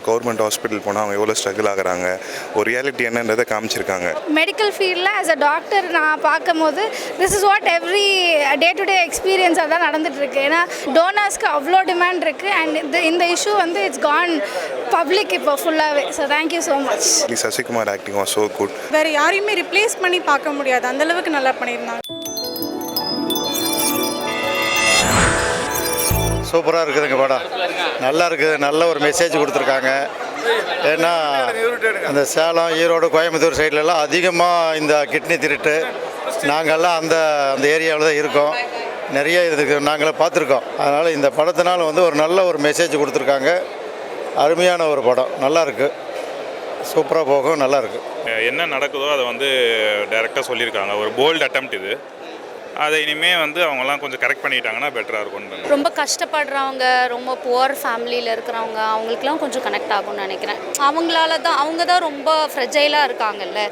Government hospital போனால் அவங்க எவ்வளோ ஸ்ட்ரகிள் ஆகுறாங்க, ஒரு ரியாலிட்டி என்னன்றதை காமிச்சிருக்காங்க. மெடிக்கல் ஃபீல்டில் ஆஸ் அ டாக்டர் நான் பார்க்கும்போது this is what every day to day எக்ஸ்பீரியன்ஸாக தான் நடந்துகிட்ருக்கு. ஏன்னா டோனர்ஸ்க்கு அவ்வளோ டிமாண்ட் இருக்குது அண்ட் இந்த இஷ்யூ வந்து இட்ஸ் கான் பப்ளிக் இப்போ ஃபுல்லாகவே. So thank you so much. Sasikumar acting was so good. வேறு யாரையுமே ரிப்ளேஸ் பண்ணி பார்க்க முடியாது, அந்தளவுக்கு நல்லா பண்ணியிருந்தாங்க. சூப்பராக இருக்குதுங்க படம், நல்லா இருக்குது. நல்ல ஒரு மெசேஜ் கொடுத்துருக்காங்க. ஏன்னா அந்த சேலம், ஈரோடு, கோயம்புத்தூர் சைட்லலாம் அதிகமாக இந்த கிட்னி திருட்டு, நாங்கள்லாம் அந்த அந்த ஏரியாவில் தான் இருக்கோம். நிறைய இதுக்கு நாங்களே பார்த்துருக்கோம். அதனால் இந்த படத்தினால் வந்து ஒரு நல்ல ஒரு மெசேஜ் கொடுத்துருக்காங்க. அருமையான ஒரு படம், நல்லாயிருக்கு, சூப்பராக போகும், நல்லாயிருக்கு. என்ன நடக்குதோ அதை வந்து டைரெக்டாக சொல்லியிருக்காங்க. ஒரு போல்டு அட்டெம்ப்ட் இது. அதை இனிமேல் வந்து அவங்கெல்லாம் கொஞ்சம் கரெக்ட் பண்ணிட்டாங்கன்னா பெட்டராக இருக்கும். ரொம்ப கஷ்டப்படுறவங்க, ரொம்ப புவர் ஃபேமிலியில் இருக்கிறவங்க, அவங்களுக்குலாம் கொஞ்சம் கனெக்ட் ஆகும்னு நினைக்கிறேன். அவங்க தான் ரொம்ப ஃப்ரெஜைலாக இருக்காங்கல்ல.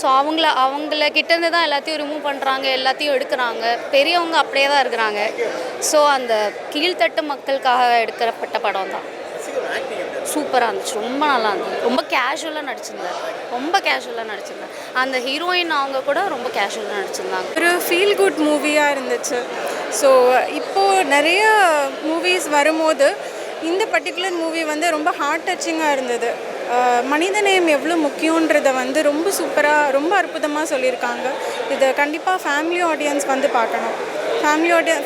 ஸோ அவங்கள கிட்டேருந்து தான் எல்லாத்தையும் ரிமூவ் பண்ணுறாங்க, எல்லாத்தையும் எடுக்கிறாங்க. பெரியவங்க அப்படியே தான் இருக்கிறாங்க. ஸோ அந்த கீழ்த்தட்டு மக்களுக்காக எடுக்கப்பட்ட படம் தான். சூப்பராக இருந்துச்சு, ரொம்ப நல்லா இருந்துச்சு. ரொம்ப கேஷுவலாக நடிச்சிருந்தார். அந்த ஹீரோயின் அவங்க கூட ரொம்ப கேஷுவலாக நடிச்சிருந்தாங்க. ஒரு ஃபீல் குட் மூவியாக இருந்துச்சு. ஸோ இப்போது நிறைய மூவிஸ் வரும்போது இந்த பர்டிகுலர் மூவி வந்து ரொம்ப ஹார்ட் டச்சிங்காக இருந்தது. மனிதநேயம் எவ்வளோ முக்கியன்றதை வந்து ரொம்ப சூப்பராக, ரொம்ப அற்புதமாக சொல்லியிருக்காங்க. இதை கண்டிப்பாக ஃபேமிலி ஆடியன்ஸ் வந்து பார்க்கணும்.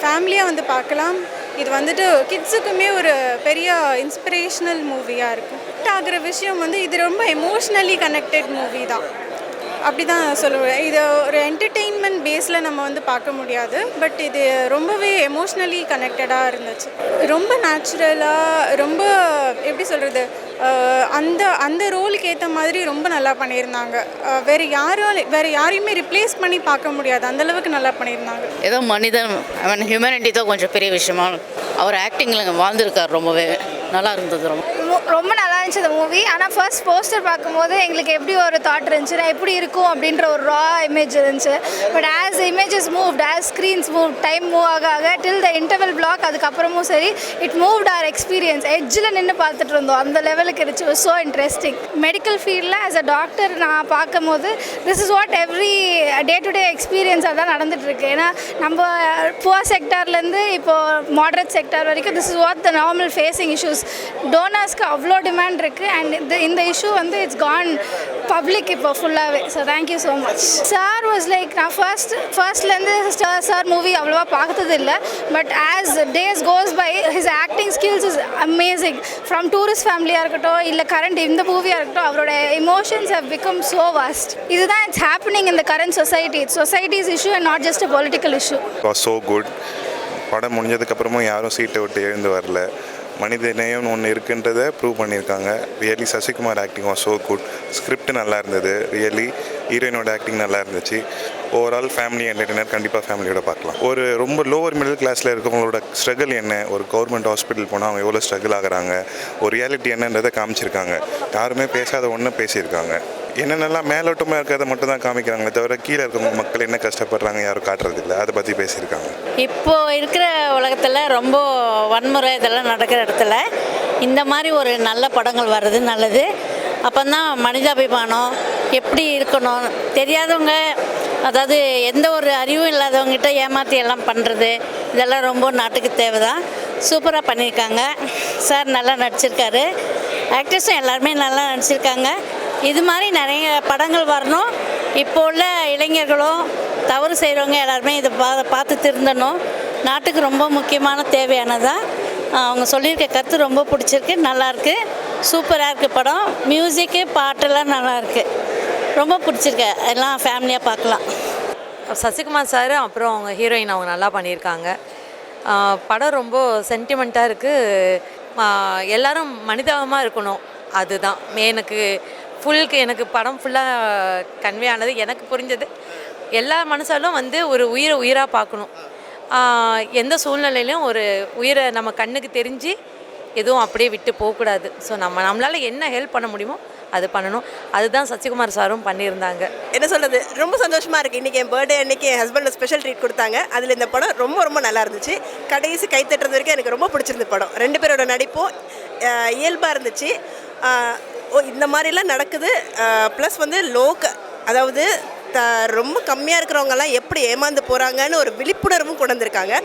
ஃபேமிலியாக வந்து பார்க்கலாம். இது வந்துட்டு கிட்ஸுக்குமே ஒரு பெரிய இன்ஸ்பிரேஷ்னல் மூவியாக இருக்கும். ஆகிற விஷயம் வந்து இது ரொம்ப எமோஷ்னலி கனெக்டட் மூவி தான், அப்படி தான் சொல்லுவேன். இது ஒரு என்டர்டெயின்மெண்ட் பேஸில் நம்ம வந்து பார்க்க முடியாது, பட் இது ரொம்பவே எமோஷ்னலி கனெக்டடாக இருந்துச்சு. ரொம்ப நேச்சுரலாக, ரொம்ப எப்படி சொல்கிறது, அந்த ரோலுக்கு ஏற்ற மாதிரி ரொம்ப நல்லா பண்ணியிருந்தாங்க. வேறு யாரையுமே ரிப்ளேஸ் பண்ணி பார்க்க முடியாது, அந்தளவுக்கு நல்லா பண்ணியிருந்தாங்க. ஏதோ மனிதன் ஹியூமனிட்டி தான் கொஞ்சம் பெரிய விஷயமா அவர் ஆக்டிங்கில் வாழ்ந்துருக்கார். ரொம்பவே நல்லா இருந்தது. ரொம்ப நல்லா இருந்துச்சு இந்த மூவி. ஆனால் ஃபர்ஸ்ட் போஸ்டர் பார்க்கும்போது எங்களுக்கு எப்படி ஒரு தாட் இருந்துச்சுன்னா எப்படி இருக்கும் அப்படின்ற ஒரு ரா இமேஜ் இருந்துச்சு. But as images moved, as screens move, time move ஆக டில் த இன்டர்வல் பிளாக், அதுக்கப்புறமும் சரி இட் மூவ்ட் ஆர் எக்ஸ்பீரியன்ஸ். எட்ஜில் நின்று பார்த்துட்டு இருந்தோம், அந்த லெவலுக்கு இருந்துச்சு. So interesting. மெடிக்கல் ஃபீல்டில் ஆஸ் அ டாக்டர் நான் பார்க்கும்போது this is what every day to day எக்ஸ்பீரியன்ஸாக தான் நடந்துகிட்ருக்கு. ஏன்னா நம்ம புவர் செக்டார்லேருந்து இப்போது மாடரேட் செக்டார் வரைக்கும் this is what the normal facing issues. டோனர்ஸ்க்கு அவ்வளோ டிமாண்ட் இருக்குது அண்ட் இந்த இஷ்யூ வந்து இட்ஸ் கான் பப்ளிக் இப்போ ஃபுல்லாகவே. So thank you so much. Sir was like, நான் ஃபர்ஸ்ட்லேருந்து சார் மூவி அவ்வளோவா பார்த்தது இல்லை, but as days goes by his acting skills is amazing. From tourist ஃபேமிலியாக இருக்கட்டும், இல்லை கரண்ட் இந்த மூவியாக இருக்கட்டும், அவரோட emotions have become so vast. இதுதான் it's happening in the current society. It's society's issue and not just a political issue. Was so good. படம் முடிஞ்சதுக்கப்புறமும் யாரும் சீட்டை விட்டு எழுந்து வரல. மனித நேயம்னு ஒன்று இருக்குன்றதை ப்ரூவ் பண்ணியிருக்காங்க. Really Sasikumar acting was so good. Script நல்லா இருந்தது. ரியலி ஹீரோயினோட ஆக்டிங் நல்லா இருந்துச்சு. ஓவரால் ஃபேமிலி என்டர்டெய்னர், கண்டிப்பாக ஃபேமிலியோட பார்க்கலாம். ஒரு ரொம்ப லோவர் மிடில் கிளாஸில் இருக்கவங்களோட ஸ்ட்ரகிள் என்ன, ஒரு கவர்மெண்ட் ஹாஸ்பிட்டல் போனால் அவங்க எவ்வளோ ஸ்ட்ரகிள் ஆகுறாங்க, ஒரு ரியாலிட்டி என்னன்றதை காமிச்சிருக்காங்க. யாருமே பேசாத ஒன்று பேசியிருக்காங்க. என்னென்னலாம் மேலோட்டமாக இருக்கிறத மட்டும் தான் காமிக்கிறாங்களே தவிர கீழே இருக்கவங்க மக்கள் என்ன கஷ்டப்படுறாங்க யாரும் காட்டுறதில்ல. அதை பற்றி பேசியிருக்காங்க. இப்போது இருக்கிற உலகத்தில் ரொம்ப வன்முறை இதெல்லாம் நடக்கிற இடத்துல இந்த மாதிரி ஒரு நல்ல படங்கள் வர்றது நல்லது. அப்போ தான் மனிதாபிமானம் எப்படி இருக்கணும், தெரியாதவங்க, அதாவது எந்த ஒரு அறிவும் இல்லாதவங்ககிட்ட ஏமாற்றி எல்லாம் பண்ணுறது, இதெல்லாம் ரொம்ப நாட்டுக்கு தேவை தான். சூப்பராக பண்ணியிருக்காங்க. சார் நல்லா நடிச்சிருக்காரு. ஆக்டர்ஸும் எல்லாருமே நல்லா நடிச்சிருக்காங்க. இது மாதிரி நிறைய படங்கள் வரணும். இப்போ உள்ள இளைஞர்களும் தவறு செய்கிறவங்க எல்லாருமே இதை பார்த்து திருந்தணும். நாட்டுக்கு ரொம்ப முக்கியமான தேவையானதான். அவங்க சொல்லியிருக்க கருத்து ரொம்ப பிடிச்சிருக்கு, நல்லாயிருக்கு, சூப்பராக இருக்குது படம். மியூசிக்கு, பாட்டெல்லாம் நல்லாயிருக்கு, ரொம்ப பிடிச்சிருக்கு. எல்லாம் ஃபேமிலியாக பார்க்கலாம். சசிகுமார் சார் அப்புறம் அவங்க ஹீரோயின் அவங்க நல்லா பண்ணியிருக்காங்க. படம் ரொம்ப சென்டிமெண்ட்டாக இருக்குது. எல்லோரும் மனிதாபமாக இருக்கணும், அதுதான் எனக்கு படம் ஃபுல்லாக கன்வே ஆனது. எனக்கு புரிஞ்சது எல்லா மனுஷாலும் வந்து ஒரு உயிராக பார்க்கணும். எந்த சூழ்நிலையிலும் ஒரு உயிரை நம்ம கண்ணுக்கு தெரிஞ்சு எதுவும் அப்படியே விட்டு போகக்கூடாது. ஸோ நம்மளால் என்ன ஹெல்ப் பண்ண முடியுமோ அது பண்ணணும். அதுதான் சசிகுமார் சாரும் பண்ணியிருந்தாங்க. என்ன சொல்கிறது, ரொம்ப சந்தோஷமாக இருக்குது. இன்றைக்கி என் பர்த்டே அன்றைக்கி என் ஹஸ்பண்ட் ஸ்பெஷல் ட்ரீட் கொடுத்தாங்க. அதில் இந்த படம் ரொம்ப ரொம்ப நல்லா இருந்துச்சு. கடைசி கை தட்டுறது வரைக்கும் எனக்கு ரொம்ப பிடிச்சிருந்த படம். ரெண்டு பேரோட நடிப்பும் இயல்பாக இருந்துச்சு. ஓ இந்த மாதிரிலாம் நடக்குது. ப்ளஸ் வந்து அதாவது ரொம்ப கம்மியாக இருக்கிறவங்கலாம் எப்படி ஏமாந்து போகிறாங்கன்னு ஒரு விழிப்புணர்வும் கொண்டு வந்திருக்காங்க.